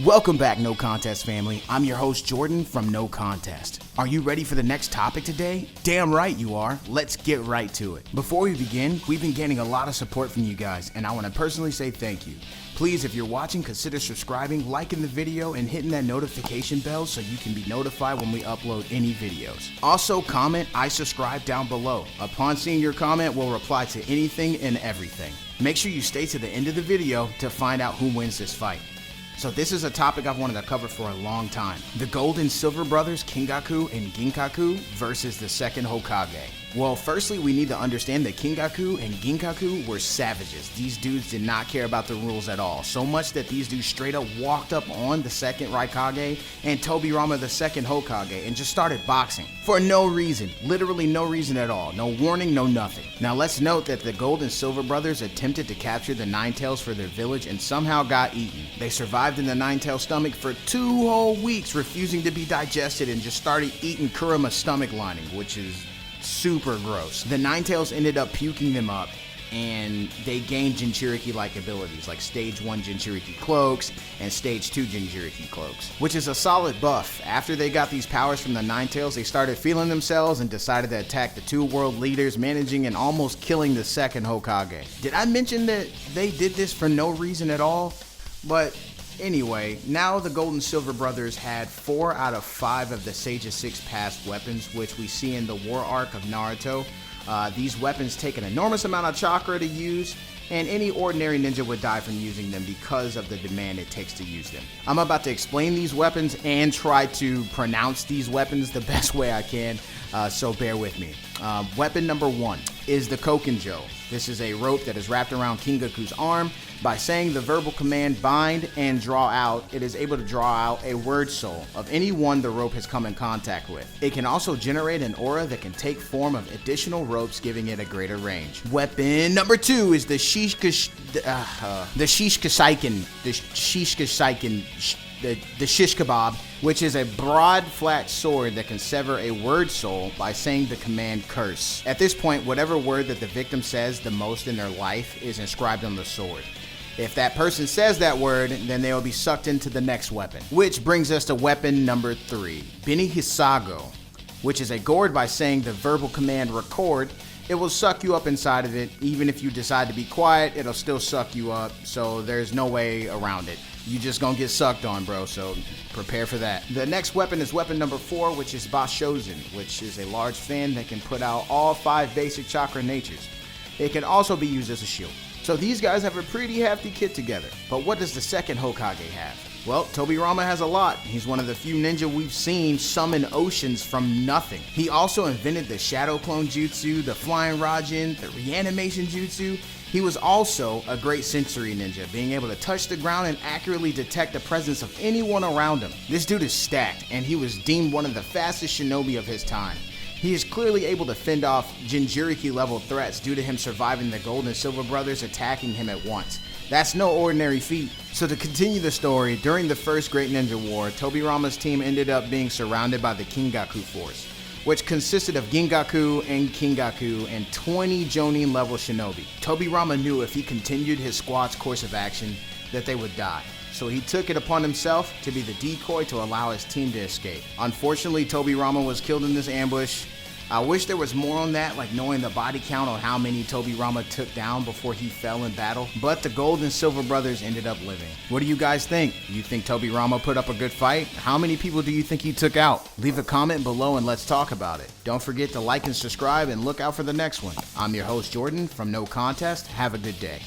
Welcome back, No Contest family. I'm your host, Jordan from No Contest. Are you ready for the next topic today? Damn right you are. Let's get right to it. Before we begin, we've been getting a lot of support from you guys, and I want to personally say thank you. Please, if you're watching, consider subscribing, liking the video, and hitting that notification bell so you can be notified when we upload any videos. Also, comment, I subscribe down below. Upon seeing your comment, we'll reply to anything and everything. Make sure you stay to the end of the video to find out who wins this fight. So this is a topic I've wanted to cover for a long time. The Gold and Silver brothers, Kinkaku and Ginkaku, versus the second Hokage. Well, firstly, we need to understand that Kinkaku and Ginkaku were savages. These dudes did not care about the rules at all. So much that these dudes straight up walked up on the second Raikage and Tobirama the second Hokage and just started boxing. For no reason. Literally no reason at all. No warning, no nothing. Now let's note that the Gold and Silver brothers attempted to capture the Nine Tails for their village and somehow got eaten. They survived in the Nine Tails stomach for 2 whole weeks, refusing to be digested, and just started eating Kurama's stomach lining, which is super gross. The Nine Tails ended up puking them up, and they gained Jinchuriki-like abilities, like Stage 1 Jinchuriki cloaks and Stage 2 Jinchuriki cloaks, which is a solid buff. After they got these powers from the Nine Tails, they started feeling themselves and decided to attack the 2 world leaders, managing and almost killing the second Hokage. Did I mention that they did this for no reason at all? But anyway, now the Gold and Silver brothers had 4 out of 5 of the Sage's 6 past weapons, which we see in the war arc of Naruto. These weapons take an enormous amount of chakra to use, and any ordinary ninja would die from using them because of the demand it takes to use them. I'm about to explain these weapons and try to pronounce these weapons the best way I can, so bear with me. Weapon number 1 is the Kokenjo. This is a rope that is wrapped around Kinkaku's arm. By saying the verbal command bind and draw out, it is able to draw out a word soul of any one the rope has come in contact with. It can also generate an aura that can take form of additional ropes, giving it a greater range. Weapon number 2 is the shish kebab, which is a broad, flat sword that can sever a word soul by saying the command curse. At this point, whatever word that the victim says the most in their life is inscribed on the sword. If that person says that word, then they will be sucked into the next weapon. Which brings us to weapon number 3, Beni Hisago, which is a gourd. By saying the verbal command record, it will suck you up inside of it. Even if you decide to be quiet, it'll still suck you up, so there's no way around it. You just gonna get sucked on, bro, so prepare for that. The next weapon is weapon number 4, which is Bashozen, which is a large fan that can put out all 5 basic chakra natures. It can also be used as a shield. So these guys have a pretty hefty kit together. But what does the second Hokage have? Well, Tobirama has a lot. He's one of the few ninja we've seen summon oceans from nothing. He also invented the Shadow Clone Jutsu, the Flying Raijin, the Reanimation Jutsu. He was also a great sensory ninja, being able to touch the ground and accurately detect the presence of anyone around him. This dude is stacked, and he was deemed one of the fastest shinobi of his time. He is clearly able to fend off Jinchuriki level threats due to him surviving the Gold and Silver brothers attacking him at once. That's no ordinary feat. So to continue the story, during the first Great Ninja War, Tobirama's team ended up being surrounded by the Kinkaku force, which consisted of Ginkaku and Kinkaku and 20 Jonin level shinobi. Tobirama knew if he continued his squad's course of action that they would die. So he took it upon himself to be the decoy to allow his team to escape. Unfortunately, Tobirama was killed in this ambush. I wish there was more on that, like knowing the body count on how many Tobirama took down before he fell in battle, but the Gold and Silver brothers ended up living. What do you guys think? You think Tobirama put up a good fight? How many people do you think he took out? Leave a comment below and let's talk about it. Don't forget to like and subscribe and look out for the next one. I'm your host Jordan from No Contest. Have a good day.